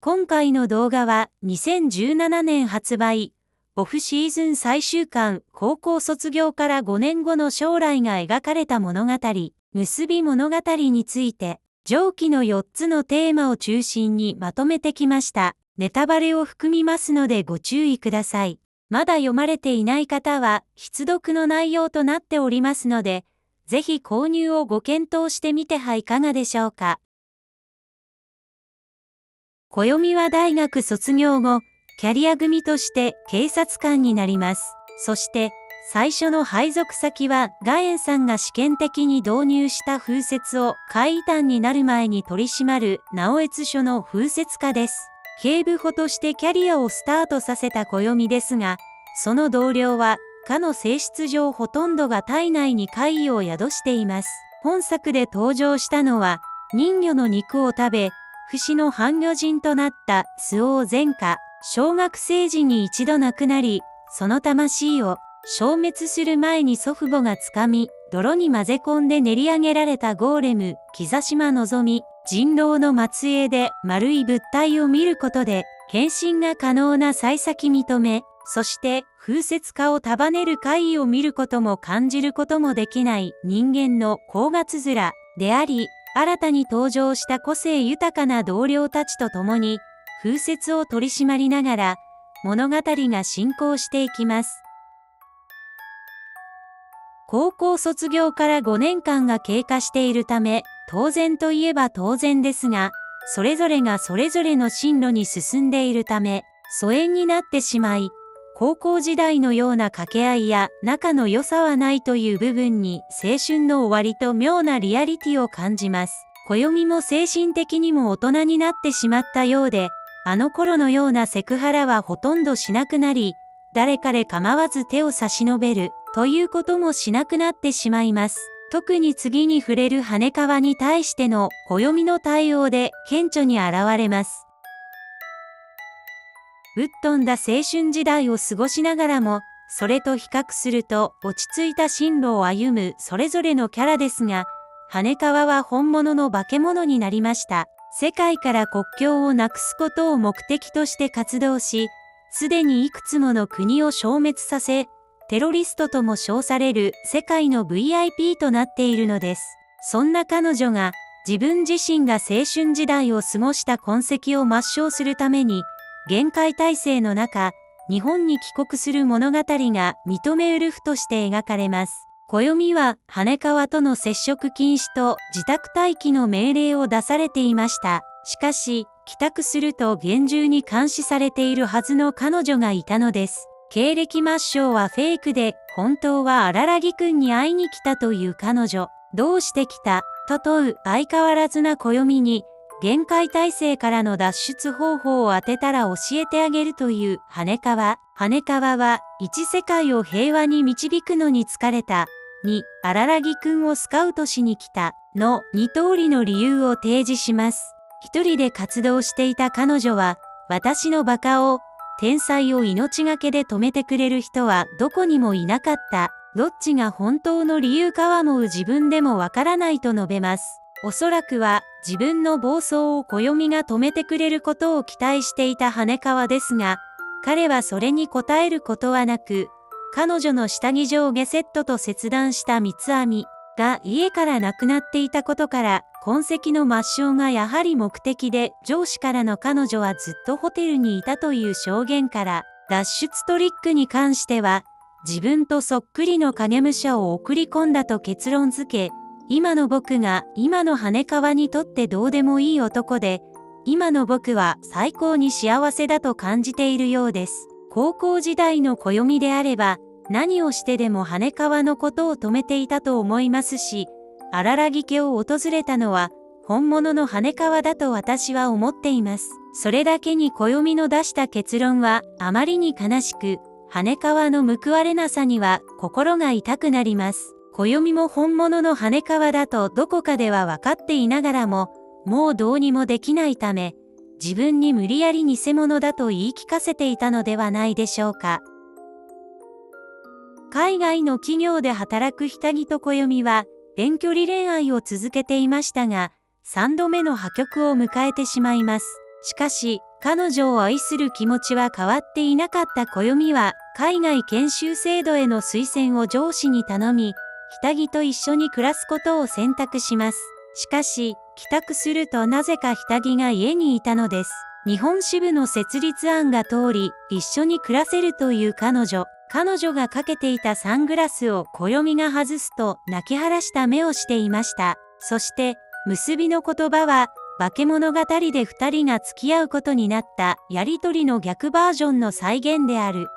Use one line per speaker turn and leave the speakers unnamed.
今回の動画は2017年発売、オフシーズン最終巻、高校卒業から5年後の将来が描かれた物語、結び物語について、上記の4つのテーマを中心にまとめてきました。ネタバレを含みますのでご注意ください。まだ読まれていない方は、必読の内容となっておりますので、ぜひ購入をご検討してみてはいかがでしょうか。暦は大学卒業後、キャリア組として警察官になります。そして、最初の配属先はガエンさんが試験的に導入した風雪を海異端になる前に取り締まる直江津署の風雪課です。警部補としてキャリアをスタートさせた暦ですが、その同僚は、課の性質上ほとんどが体内に怪異を宿しています。本作で登場したのは、人魚の肉を食べ、不死の半魚人となった周防前科。小学生時に一度亡くなり、その魂を消滅する前に祖父母が掴み、泥に混ぜ込んで練り上げられたゴーレム、木座島のぞみ、人狼の末裔で丸い物体を見ることで、変身が可能な幸先認め、そして風雪化を束ねる怪異を見ることも感じることもできない人間の甲賀つづらであり、新たに登場した個性豊かな同僚たちと共に、風雪を取り締まりながら、物語が進行していきます。高校卒業から5年間が経過しているため、当然といえば当然ですが、それぞれがそれぞれの進路に進んでいるため、疎遠になってしまい、高校時代のような掛け合いや仲の良さはないという部分に青春の終わりと妙なリアリティを感じます。暦も精神的にも大人になってしまったようで、あの頃のようなセクハラはほとんどしなくなり、誰彼構わず手を差し伸べるということもしなくなってしまいます。特に次に触れる羽川に対しての暦の対応で顕著に現れます。ぶっ飛んだ青春時代を過ごしながらも、それと比較すると落ち着いた進路を歩むそれぞれのキャラですが、羽川は本物の化け物になりました。世界から国境をなくすことを目的として活動し、すでにいくつもの国を消滅させ、テロリストとも称される世界の VIP となっているのです。そんな彼女が自分自身が青春時代を過ごした痕跡を抹消するために、厳戒態勢の中、日本に帰国する物語が認めうるふとして描かれます。暦は羽川との接触禁止と自宅待機の命令を出されていました。しかし、帰宅すると厳重に監視されているはずの彼女がいたのです。経歴抹消はフェイクで、本当は荒木くんに会いに来たという彼女。どうして来たと問う相変わらずな暦に、厳戒態勢からの脱出方法を当てたら教えてあげるという羽川。羽川は、一世界を平和に導くのに疲れた。2、荒木くんをスカウトしに来た。の2通りの理由を提示します。一人で活動していた彼女は、私のバカを、天才を命がけで止めてくれる人はどこにもいなかった。どっちが本当の理由かはもう自分でもわからないと述べます。おそらくは自分の暴走を暦が止めてくれることを期待していた羽川ですが、彼はそれに応えることはなく、彼女の下着上下セットと切断した三つ編みが家からなくなっていたことから、痕跡の抹消がやはり目的で、上司からの彼女はずっとホテルにいたという証言から、脱出トリックに関しては、自分とそっくりの影武者を送り込んだと結論付け、今の僕が今の羽川にとってどうでもいい男で、今の僕は最高に幸せだと感じているようです。高校時代の暦であれば、何をしてでも羽川のことを止めていたと思いますし、荒木家を訪れたのは本物の羽川だと私は思っています。それだけに暦の出した結論はあまりに悲しく、羽川の報われなさには心が痛くなります。暦も本物の羽川だとどこかでは分かっていながらも、もうどうにもできないため、自分に無理やり偽物だと言い聞かせていたのではないでしょうか。海外の企業で働く下着と暦は、遠距離恋愛を続けていましたが、3度目の破局を迎えてしまいます。しかし、彼女を愛する気持ちは変わっていなかった暦は、海外研修制度への推薦を上司に頼み、下着と一緒に暮らすことを選択します。しかし、帰宅するとなぜか下着が家にいたのです。日本支部の設立案が通り、一緒に暮らせるという彼女がかけていたサングラスを暦が外すと泣き晴らした目をしていました。そして、結びの言葉は、化け物語で二人が付き合うことになったやりとりの逆バージョンの再現である。